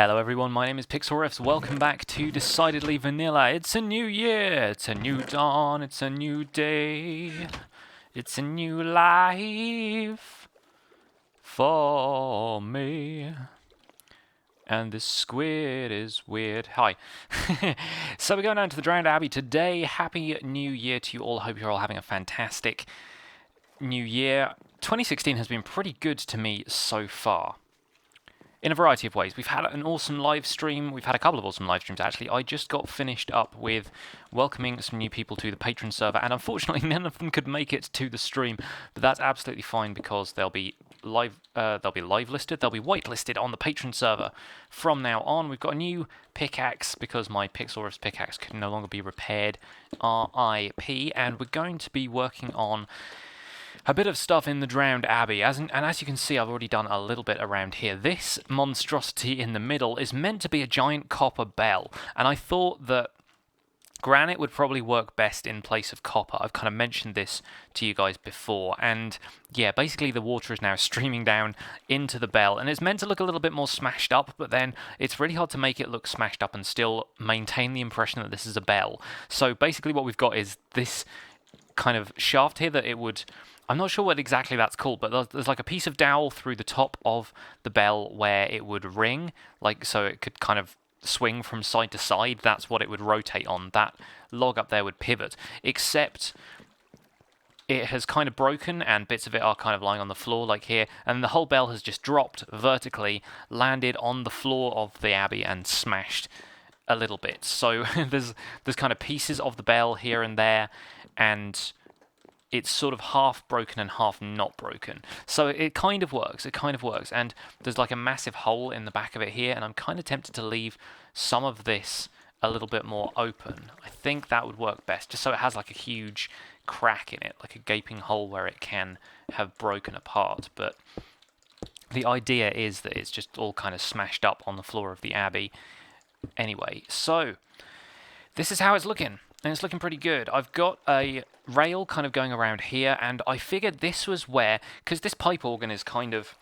Hello everyone, my name is Pixlriffs. Welcome back to Decidedly Vanilla. It's a new year, it's a new dawn, it's a new day, it's a new life for me. And this squid is weird. Hi. So we're going down to the Drowned Abbey today. Happy New Year to you all. Hope you're all having a fantastic new year. 2016 has been pretty good to me so far, in a variety of ways. We've had an awesome live stream. We've had a couple of awesome live streams, actually. I just got finished up with welcoming some new people to the Patreon server, and unfortunately none of them could make it to the stream, but that's absolutely fine because they'll be live listed, they'll be whitelisted on the Patreon server from now on. We've got a new pickaxe because my Pixlriffs pickaxe can no longer be repaired, RIP, and we're going to be working on a bit of stuff in the Drowned Abbey, and as you can see, I've already done a little bit around here. This monstrosity in the middle is meant to be a giant copper bell, and I thought that granite would probably work best in place of copper. I've kind of mentioned this to you guys before, and yeah, basically the water is now streaming down into the bell, and it's meant to look a little bit more smashed up, but then it's really hard to make it look smashed up and still maintain the impression that this is a bell. So basically what we've got is this kind of shaft here that it would... I'm not sure what exactly that's called, but there's like a piece of dowel through the top of the bell where it would ring, like so it could kind of swing from side to side. That's what it would rotate on. That log up there would pivot, except it has kind of broken and bits of it are kind of lying on the floor like here, and the whole bell has just dropped vertically, landed on the floor of the abbey and smashed a little bit. So there's kind of pieces of the bell here and there, and it's sort of half broken and half not broken. So it kind of works, and there's like a massive hole in the back of it here, and I'm kind of tempted to leave some of this a little bit more open. I think that would work best, just so it has like a huge crack in it, like a gaping hole where it can have broken apart. But the idea is that it's just all kind of smashed up on the floor of the abbey. Anyway, so this is how it's looking. And it's looking pretty good. I've got a rail kind of going around here, and I figured this was where, because this pipe organ is kind of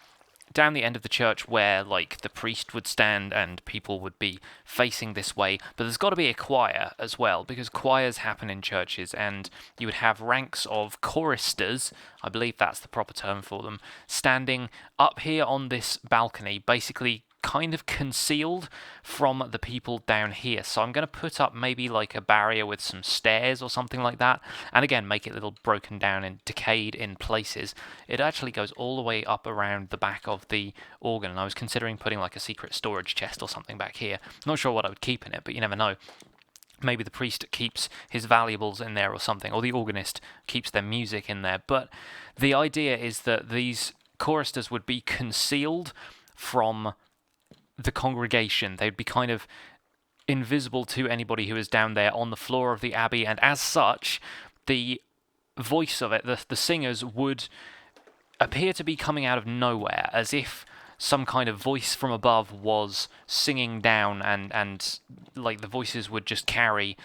down the end of the church where, like, the priest would stand and people would be facing this way, but there's got to be a choir as well, because choirs happen in churches, and you would have ranks of choristers, I believe that's the proper term for them, standing up here on this balcony, basically kind of concealed from the people down here. So I'm going to put up maybe like a barrier with some stairs or something like that, and again make it a little broken down and decayed in places. It actually goes all the way up around the back of the organ, and I was considering putting like a secret storage chest or something back here. Not sure what I would keep in it, but you never know. Maybe the priest keeps his valuables in there or something, or the organist keeps their music in there. But the idea is that these choristers would be concealed from the congregation. They'd be kind of invisible to anybody who is down there on the floor of the abbey, and as such, the voice of it, the singers, would appear to be coming out of nowhere, as if some kind of voice from above was singing down, and like the voices would just carry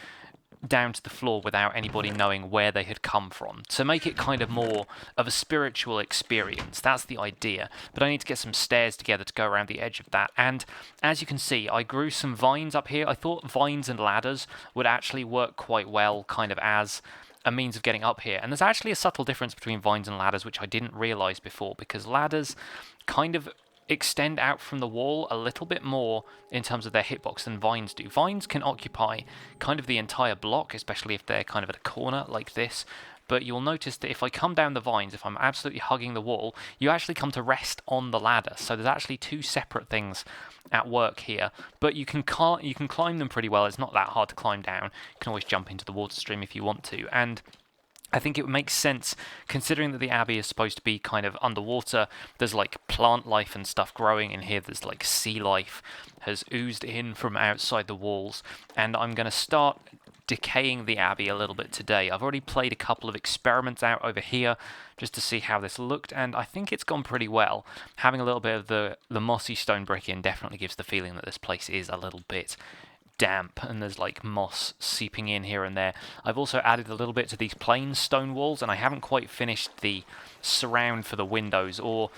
down to the floor without anybody knowing where they had come from. To make it kind of more of a spiritual experience, that's the idea. But I need to get some stairs together to go around the edge of that. And as you can see, I grew some vines up here. I thought vines and ladders would actually work quite well kind of as a means of getting up here. And there's actually a subtle difference between vines and ladders, which I didn't realize before, because ladders kind of extend out from the wall a little bit more in terms of their hitbox than vines do. Vines can occupy kind of the entire block, especially if they're kind of at a corner like this, but you'll notice that if I come down the vines, if I'm absolutely hugging the wall, you actually come to rest on the ladder. So there's actually two separate things at work here, but you can climb them pretty well. It's not that hard to climb down. You can always jump into the water stream if you want to, and I think it makes sense, considering that the abbey is supposed to be kind of underwater. There's like plant life and stuff growing in here. There's like sea life has oozed in from outside the walls, and I'm going to start decaying the abbey a little bit today. I've already played a couple of experiments out over here just to see how this looked, and I think it's gone pretty well. Having a little bit of the mossy stone brick in definitely gives the feeling that this place is a little bit damp, and there's like moss seeping in here and there. I've also added a little bit to these plain stone walls, and I haven't quite finished the surround for the windows, or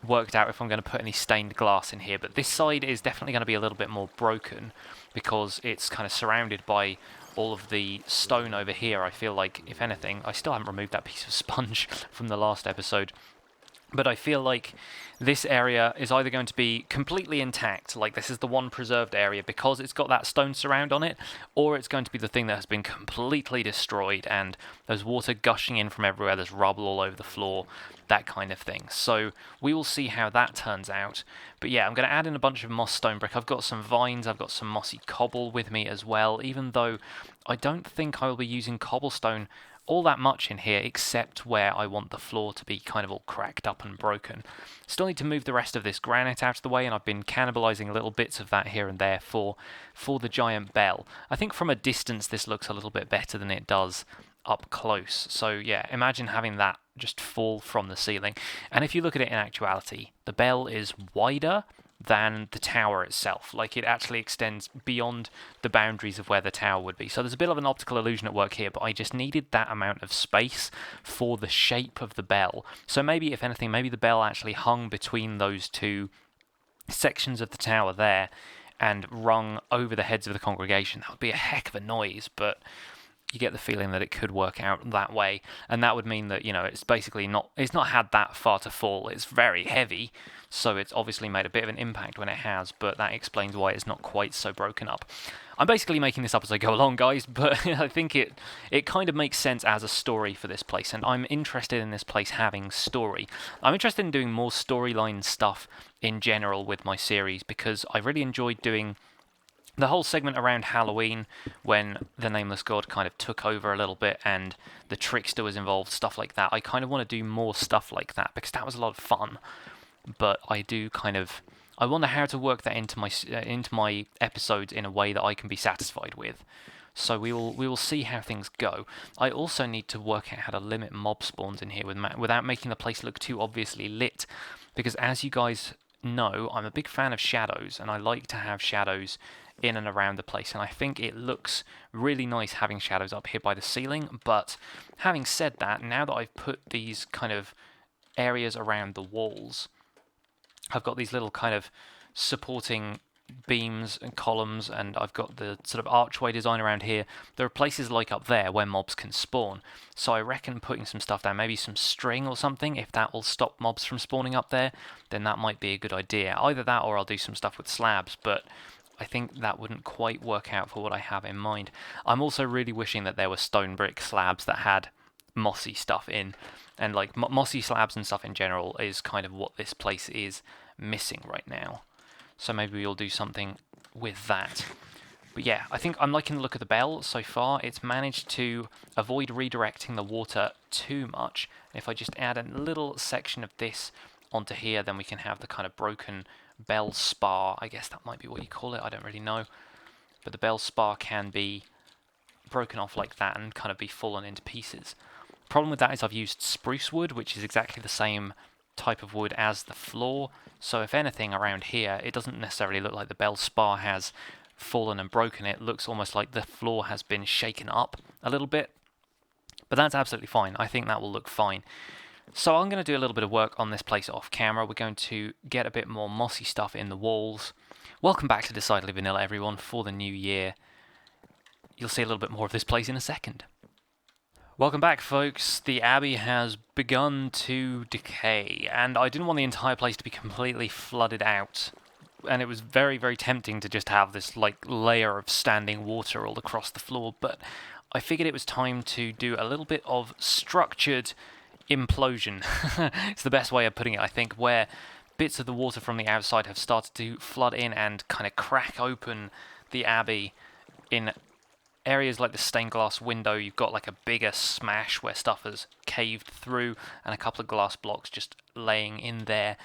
worked out if I'm going to put any stained glass in here, but this side is definitely going to be a little bit more broken because it's kind of surrounded by all of the stone over here. I feel like, if anything, I still haven't removed that piece of sponge from the last episode, but I feel like this area is either going to be completely intact, like this is the one preserved area because it's got that stone surround on it, or it's going to be the thing that has been completely destroyed and there's water gushing in from everywhere, there's rubble all over the floor, that kind of thing. So we will see how that turns out. But yeah, I'm going to add in a bunch of moss stone brick. I've got some vines, I've got some mossy cobble with me as well, even though I don't think I will be using cobblestone all that much in here, except where I want the floor to be kind of all cracked up and broken. Still need to move the rest of this granite out of the way, and I've been cannibalizing little bits of that here and there for the giant bell. I think from a distance this looks a little bit better than it does up close. So yeah, imagine having that just fall from the ceiling. And if you look at it in actuality, the bell is wider than the tower itself. Like, it actually extends beyond the boundaries of where the tower would be. So there's a bit of an optical illusion at work here, but I just needed that amount of space for the shape of the bell. So maybe, if anything, maybe the bell actually hung between those two sections of the tower there and rung over the heads of the congregation. That would be a heck of a noise, but you get the feeling that it could work out that way, and that would mean that, you know, it's basically it's not had that far to fall. It's very heavy, so it's obviously made a bit of an impact when it has, but that explains why it's not quite so broken up. I'm basically making this up as I go along, guys, but I think it kind of makes sense as a story for this place, and I'm interested in this place having story. I'm interested in doing more storyline stuff in general with my series, because I really enjoyed doing the whole segment around Halloween, when the Nameless God kind of took over a little bit and the Trickster was involved, stuff like that. I kind of want to do more stuff like that because that was a lot of fun. But I wonder how to work that into my episodes in a way that I can be satisfied with. So we will see how things go. I also need to work out how to limit mob spawns in here without making the place look too obviously lit, because as you guys know, I'm a big fan of shadows, and I like to have shadows in and around the place, and I think it looks really nice having shadows up here by the ceiling. But having said that, now that I've put these kind of areas around the walls, I've got these little kind of supporting beams and columns, and I've got the sort of archway design around here. There are places like up there where mobs can spawn, so I reckon putting some stuff down, maybe some string or something, if that will stop mobs from spawning up there, then that might be a good idea. Either that, or I'll do some stuff with slabs, but I think that wouldn't quite work out for what I have in mind. I'm also really wishing that there were stone brick slabs that had mossy stuff in, and like mossy slabs and stuff in general is kind of what this place is missing right now. So maybe we'll do something with that. But yeah, I think I'm liking the look of the bell so far. It's managed to avoid redirecting the water too much. If I just add a little section of this onto here, then we can have the kind of broken bell spar. I guess that might be what you call it. I don't really know. But the bell spar can be broken off like that and kind of be fallen into pieces. Problem with that is I've used spruce wood, which is exactly the same type of wood as the floor, so if anything around here, it doesn't necessarily look like the bell spar has fallen and broken. It looks almost like the floor has been shaken up a little bit, but that's absolutely fine. I think that will look fine. So I'm going to do a little bit of work on this place off camera. We're going to get a bit more mossy stuff in the walls. Welcome back to Decidedly Vanilla, everyone, for the new year. You'll see a little bit more of this place in a second. Welcome back, folks. The Abbey has begun to decay, and I didn't want the entire place to be completely flooded out, and it was very, very tempting to just have this like layer of standing water all across the floor, but I figured it was time to do a little bit of structured implosion. It's the best way of putting it, I think, where bits of the water from the outside have started to flood in and kind of crack open the Abbey in areas like the stained glass window. You've got like a bigger smash where stuff has caved through, and a couple of glass blocks just laying in there.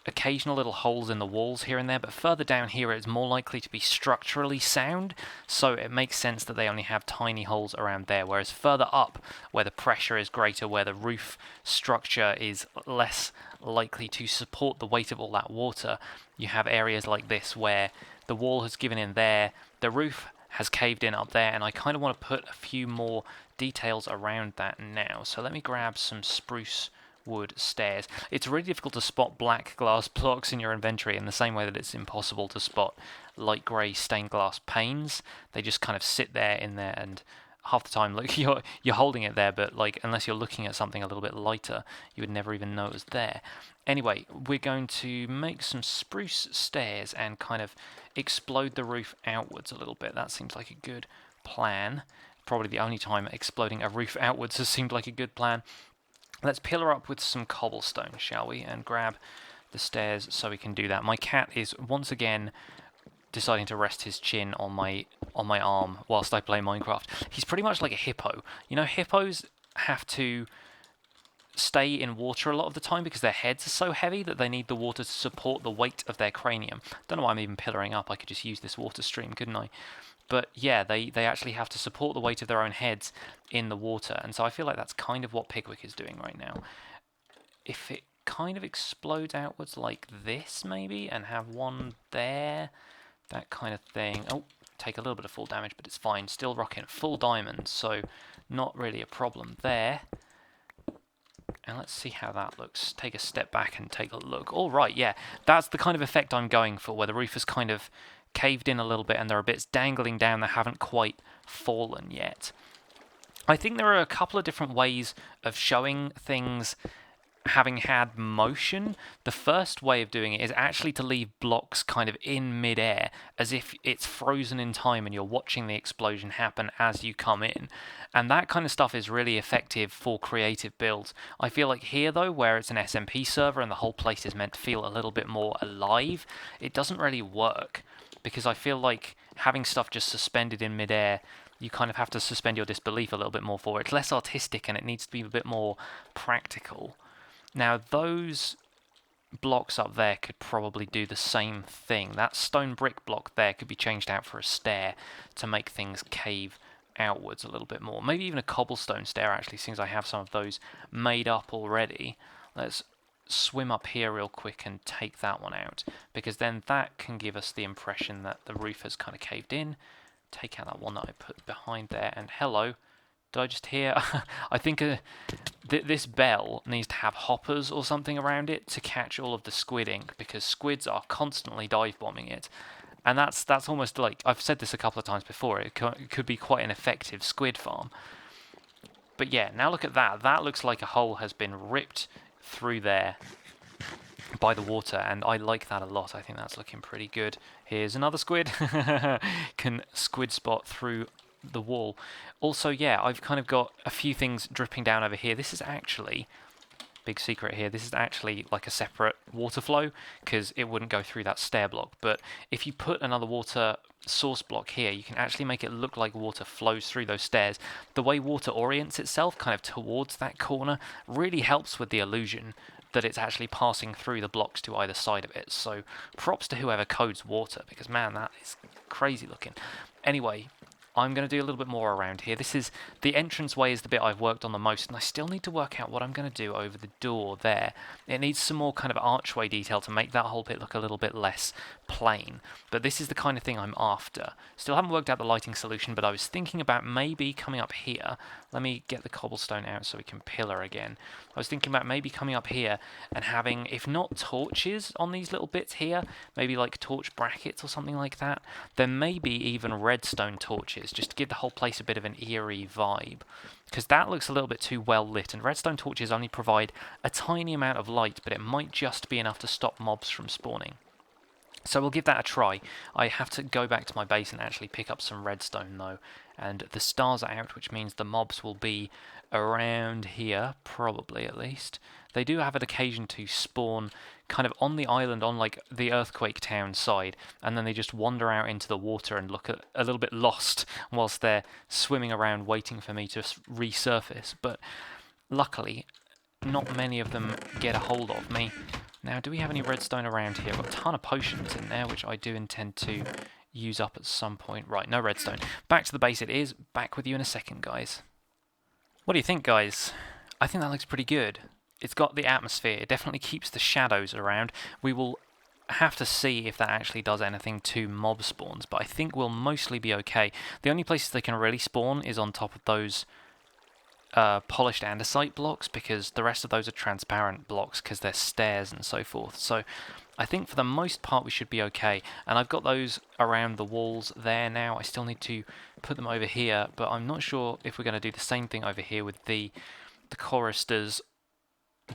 Occasional little holes in the walls here and there, but further down here it's more likely to be structurally sound, so it makes sense that they only have tiny holes around there, whereas further up, where the pressure is greater, where the roof structure is less likely to support the weight of all that water, you have areas like this where the wall has given in there, the roof has caved in up there, and I kind of want to put a few more details around that now. So let me grab some spruce wood stairs. It's really difficult to spot black glass blocks in your inventory in the same way that it's impossible to spot light grey stained glass panes. They just kind of sit there in there, and half the time, like, you're holding it there, but like unless you're looking at something a little bit lighter, you would never even know it was there. Anyway, we're going to make some spruce stairs and kind of explode the roof outwards a little bit. That seems like a good plan. Probably the only time exploding a roof outwards has seemed like a good plan. Let's pillar up with some cobblestone, shall we, and grab the stairs so we can do that. My cat is once again deciding to rest his chin on my arm whilst I play Minecraft. He's pretty much like a hippo. You know, hippos have to stay in water a lot of the time because their heads are so heavy that they need the water to support the weight of their cranium. Don't know why I'm even pillaring up. I could just use this water stream, couldn't I? But yeah, they actually have to support the weight of their own heads in the water, and so I feel like that's kind of what Pickwick is doing right now. If it kind of explodes outwards like this, maybe, and have one there, that kind of thing. Oh, take a little bit of full damage, but it's fine. Still rocking full diamonds, so not really a problem there. And let's see how that looks. Take a step back and take a look. All right, yeah, that's the kind of effect I'm going for, where the roof is kind of caved in a little bit and there are bits dangling down that haven't quite fallen yet. I think there are a couple of different ways of showing things having had motion. The first way of doing it is actually to leave blocks kind of in mid-air, as if it's frozen in time and you're watching the explosion happen as you come in. And that kind of stuff is really effective for creative builds. I feel like here, though, where it's an SMP server and the whole place is meant to feel a little bit more alive, it doesn't really work, because I feel like having stuff just suspended in mid-air, you kind of have to suspend your disbelief a little bit more for it. It's less artistic and it needs to be a bit more practical. Now, those blocks up there could probably do the same thing. That stone brick block there could be changed out for a stair to make things cave outwards a little bit more. Maybe even a cobblestone stair, actually, since I have some of those made up already. Let's swim up here real quick and take that one out, because then that can give us the impression that the roof has kind of caved in. Take out that one that I put behind there, and hello. Did I just hear? I think this bell needs to have hoppers or something around it to catch all of the squid ink, because squids are constantly dive bombing it. And that's almost like, I've said this a couple of times before, it could be quite an effective squid farm. But yeah, now look at that. That looks like a hole has been ripped through there by the water, and I like that a lot. I think that's looking pretty good. Here's another squid. Can squid spot through the wall. Also, yeah, I've kind of got a few things dripping down over here. This is actually, big secret here, this is actually like a separate water flow, because it wouldn't go through that stair block. But if you put another water source block here, you can actually make it look like water flows through those stairs. The way water orients itself kind of towards that corner really helps with the illusion that it's actually passing through the blocks to either side of it. So props to whoever codes water, because man, that is crazy looking. Anyway, I'm going to do a little bit more around here. This is, the entranceway is the bit I've worked on the most, and I still need to work out what I'm going to do over the door there. It needs some more kind of archway detail to make that whole bit look a little bit less plain. But this is the kind of thing I'm after. Still haven't worked out the lighting solution, but I was thinking about maybe coming up here. Let me get the cobblestone out so we can pillar again. I was thinking about maybe coming up here and having, if not torches on these little bits here, maybe like torch brackets or something like that, then maybe even redstone torches, just to give the whole place a bit of an eerie vibe. Because that looks a little bit too well lit, and redstone torches only provide a tiny amount of light, but it might just be enough to stop mobs from spawning. So we'll give that a try. I have to go back to my base and actually pick up some redstone though. And the stars are out, which means the mobs will be around here, probably at least. They do have an occasion to spawn kind of on the island, on like the Earthquake Town side, and then they just wander out into the water and look a little bit lost whilst they're swimming around waiting for me to resurface. But luckily, not many of them get a hold of me. Now, do we have any redstone around here? I've got a ton of potions in there, which I do intend to use up at some point. Right, no redstone. Back to the base it is. Back with you in a second, guys. What do you think, guys? I think that looks pretty good. It's got the atmosphere. It definitely keeps the shadows around. We will have to see if that actually does anything to mob spawns, but I think we'll mostly be okay. The only places they can really spawn is on top of those polished andesite blocks, because the rest of those are transparent blocks because they're stairs and so forth. So I think for the most part we should be okay. And I've got those around the walls there now. I still need to put them over here, but I'm not sure if we're going to do the same thing over here with the choristers'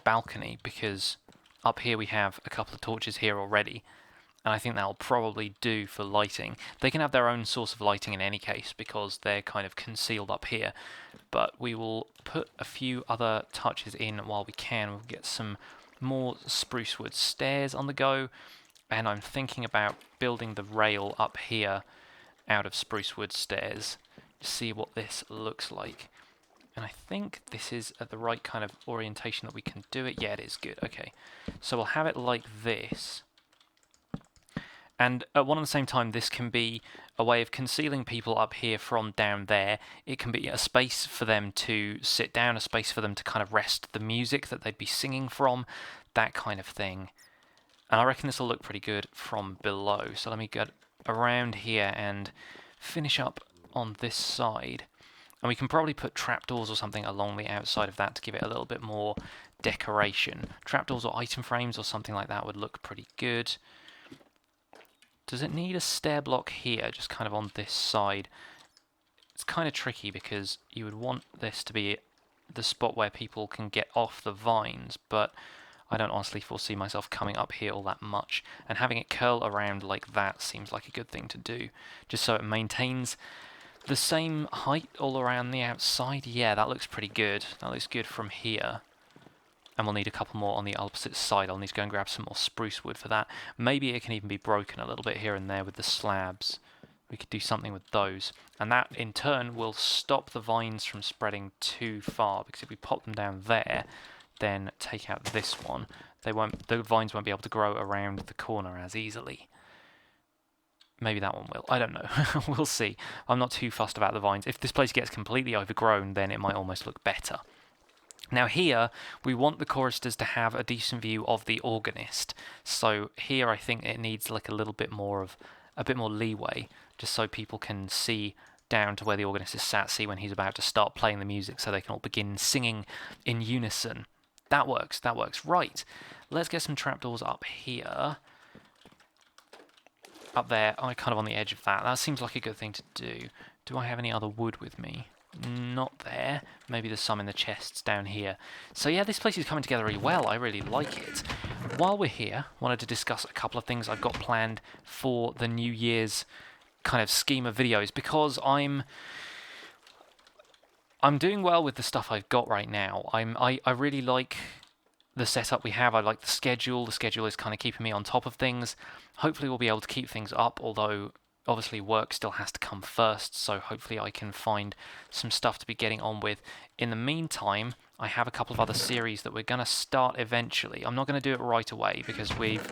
balcony, because up here we have a couple of torches here already. And I think that'll probably do for lighting. They can have their own source of lighting in any case, because they're kind of concealed up here. But we will put a few other touches in while we can. We'll get some more spruce wood stairs on the go. And I'm thinking about building the rail up here out of spruce wood stairs to see what this looks like. And I think this is at the right kind of orientation that we can do it. Yeah, it is good. Okay, so we'll have it like this. And at one and the same time, this can be a way of concealing people up here from down there. It can be a space for them to sit down, a space for them to kind of rest the music that they'd be singing from, that kind of thing. And I reckon this will look pretty good from below. So let me get around here and finish up on this side. And we can probably put trapdoors or something along the outside of that to give it a little bit more decoration. Trapdoors or item frames or something like that would look pretty good. Does it need a stair block here, just kind of on this side? It's kind of tricky because you would want this to be the spot where people can get off the vines, but I don't honestly foresee myself coming up here all that much, and having it curl around like that seems like a good thing to do, just so it maintains the same height all around the outside. Yeah, that looks pretty good. That looks good from here. And we'll need a couple more on the opposite side. I'll need to go and grab some more spruce wood for that. Maybe it can even be broken a little bit here and there with the slabs. We could do something with those. And that, in turn, will stop the vines from spreading too far, because if we pop them down there, then take out this one, the vines won't be able to grow around the corner as easily. Maybe that one will. I don't know. We'll see. I'm not too fussed about the vines. If this place gets completely overgrown, then it might almost look better. Now here, we want the choristers to have a decent view of the organist. So here I think it needs like a bit more leeway, just so people can see down to where the organist is sat, see when he's about to start playing the music, so they can all begin singing in unison. That works. Right, let's get some trapdoors up here. Up there, I'm kind of on the edge of that. That seems like a good thing to do. Do I have any other wood with me? Not there. Maybe there's some in the chests down here. So yeah, this place is coming together really well. I really like it. While we're here, I wanted to discuss a couple of things I've got planned for the New Year's kind of scheme of videos, because I'm doing well with the stuff I've got right now. I really like the setup we have. I like the schedule. The schedule is kind of keeping me on top of things. Hopefully we'll be able to keep things up, although obviously work still has to come first, so hopefully I can find some stuff to be getting on with. In the meantime, I have a couple of other series that we're going to start eventually. I'm not going to do it right away because we've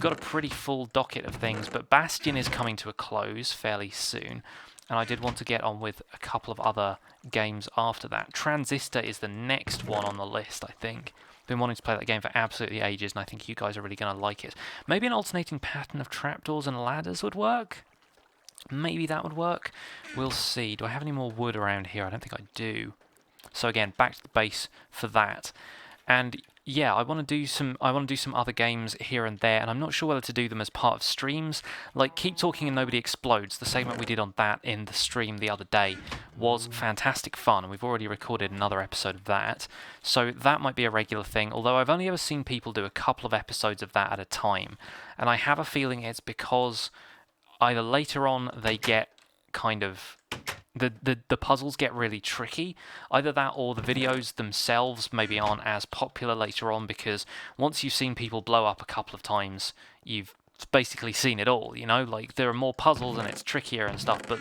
got a pretty full docket of things, but Bastion is coming to a close fairly soon, and I did want to get on with a couple of other games after that. Transistor is the next one on the list, I think. Been wanting to play that game for absolutely ages, and I think you guys are really going to like it. Maybe an alternating pattern of trapdoors and ladders would work? Maybe that would work. We'll see. Do I have any more wood around here? I don't think I do. So again, back to the base for that. And yeah, I want to do some other games here and there, and I'm not sure whether to do them as part of streams. Like Keep Talking and Nobody Explodes, the segment we did on that in the stream the other day was fantastic fun, and we've already recorded another episode of that. So that might be a regular thing, although I've only ever seen people do a couple of episodes of that at a time. And I have a feeling it's because either later on they get kind of the puzzles get really tricky. Either that or the videos themselves maybe aren't as popular later on, because once you've seen people blow up a couple of times, you've basically seen it all, you know? Like, there are more puzzles and it's trickier and stuff, but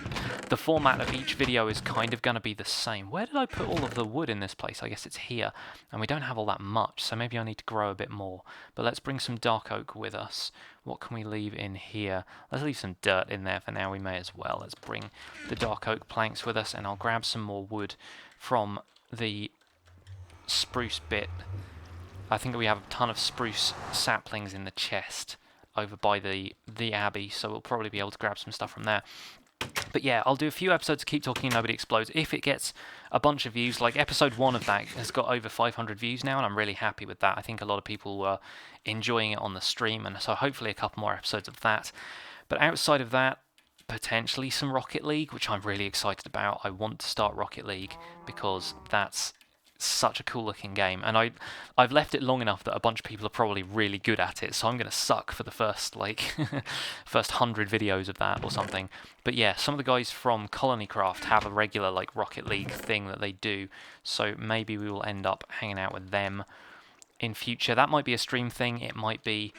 the format of each video is kind of going to be the same. Where did I put all of the wood in this place? I guess it's here, and we don't have all that much, so maybe I need to grow a bit more. But let's bring some dark oak with us. What can we leave in here? Let's leave some dirt in there for now, we may as well. Let's bring the dark oak planks with us, and I'll grab some more wood from the spruce bit. I think we have a ton of spruce saplings in the chest over by the abbey, so we'll probably be able to grab some stuff from there. But yeah, I'll do a few episodes of Keep Talking Nobody Explodes. If it gets a bunch of views, like episode 1 of that has got over 500 views now, and I'm really happy with that. I think a lot of people were enjoying it on the stream, and so hopefully a couple more episodes of that. But outside of that, potentially some Rocket League, which I'm really excited about. I want to start Rocket League because that's such a cool looking game, and I've left it long enough that a bunch of people are probably really good at it, so I'm going to suck for the first first 100 videos of that or something. But yeah, some of the guys from Colonycraft have a regular like Rocket League thing that they do, so maybe we will end up hanging out with them in future. That might be a stream thing, it might be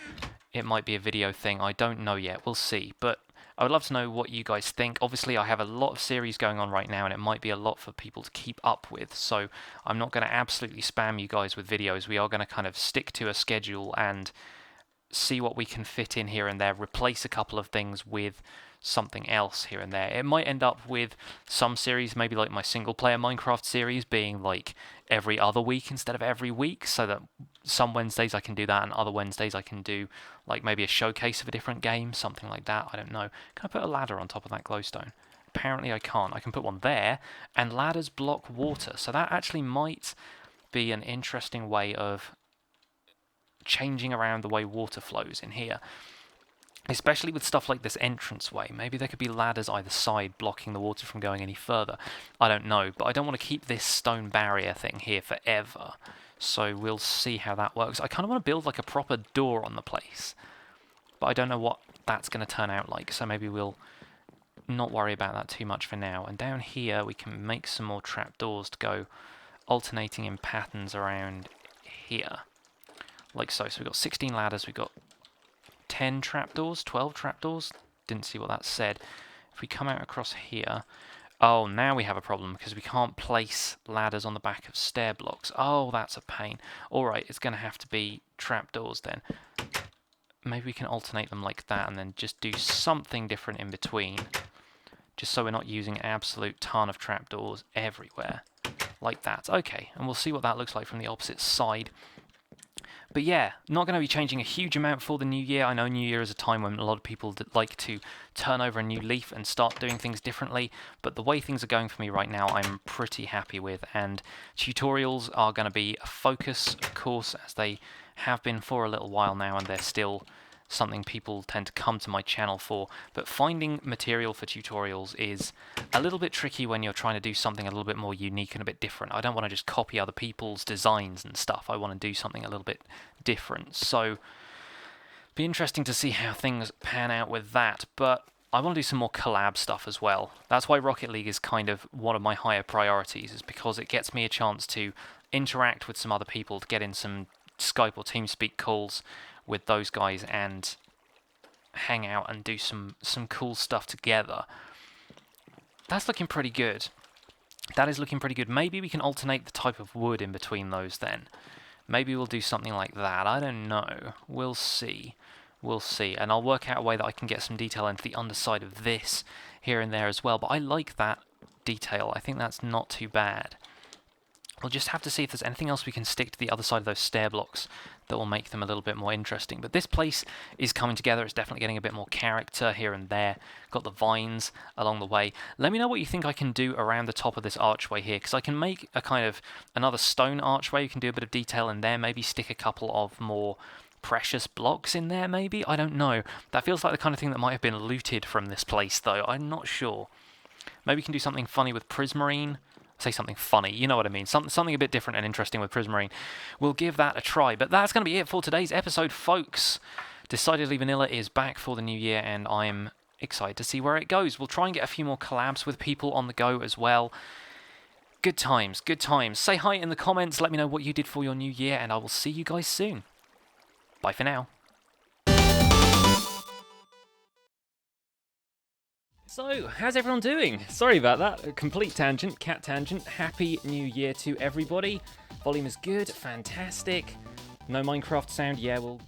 a video thing, I don't know yet, we'll see. But I would love to know what you guys think. Obviously, I have a lot of series going on right now, and it might be a lot for people to keep up with, so I'm not going to absolutely spam you guys with videos. We are going to kind of stick to a schedule and see what we can fit in here and there, replace a couple of things with something else here and there. It might end up with some series, maybe like my single-player Minecraft series, being like every other week instead of every week, so that some Wednesdays I can do that and other Wednesdays I can do like maybe a showcase of a different game, something like that. I don't know. Can I put a ladder on top of that glowstone? Apparently I can't. I can put one there, and ladders block water, so that actually might be an interesting way of changing around the way water flows in here. Especially with stuff like this entranceway. Maybe there could be ladders either side blocking the water from going any further. I don't know, but I don't want to keep this stone barrier thing here forever. So we'll see how that works. I kind of want to build like a proper door on the place, but I don't know what that's going to turn out like, so maybe we'll not worry about that too much for now. And down here we can make some more trapdoors to go alternating in patterns around here. Like so. So we've got 16 ladders, we've got 10 trapdoors, 12 trapdoors, didn't see what that said. If we come out across here, oh, now we have a problem because we can't place ladders on the back of stair blocks. Oh, that's a pain. Alright, it's going to have to be trapdoors then. Maybe we can alternate them like that and then just do something different in between, just so we're not using an absolute ton of trapdoors everywhere. Like that. Okay, and we'll see what that looks like from the opposite side. But yeah, not going to be changing a huge amount for the new year. I know New Year is a time when a lot of people like to turn over a new leaf and start doing things differently, but the way things are going for me right now, I'm pretty happy with, and tutorials are going to be a focus, of course, as they have been for a little while now, and they're still something people tend to come to my channel for, but finding material for tutorials is a little bit tricky when you're trying to do something a little bit more unique and a bit different. I don't want to just copy other people's designs and stuff. I want to do something a little bit different. So be interesting to see how things pan out with that, but I want to do some more collab stuff as well. That's why Rocket League is kind of one of my higher priorities, is because it gets me a chance to interact with some other people, to get in some Skype or TeamSpeak calls with those guys and hang out and do some cool stuff together. That's looking pretty good. That is looking pretty good. Maybe we can alternate the type of wood in between those then. Maybe we'll do something like that. I don't know. We'll see. We'll see. And I'll work out a way that I can get some detail into the underside of this here and there as well. But I like that detail. I think that's not too bad. We'll just have to see if there's anything else we can stick to the other side of those stair blocks that will make them a little bit more interesting. But this place is coming together. It's definitely getting a bit more character here and there. Got the vines along the way. Let me know what you think I can do around the top of this archway here, because I can make a kind of another stone archway. You can do a bit of detail in there. Maybe stick a couple of more precious blocks in there, maybe? I don't know. That feels like the kind of thing that might have been looted from this place, though. I'm not sure. Maybe we can do something funny with prismarine. Say something funny, you know what I mean, something a bit different and interesting with prismarine. We'll give that a try, but that's going to be it for today's episode, folks. Decidedly Vanilla is back for the new year, and I'm excited to see where it goes. We'll try and get a few more collabs with people on the go as well. Good times, good times. Say hi in the comments, let me know what you did for your new year, and I will see you guys soon. Bye for now. So, how's everyone doing? Sorry about that, a complete tangent, cat tangent. Happy New Year to everybody. Volume is good, fantastic. No Minecraft sound, yeah, well,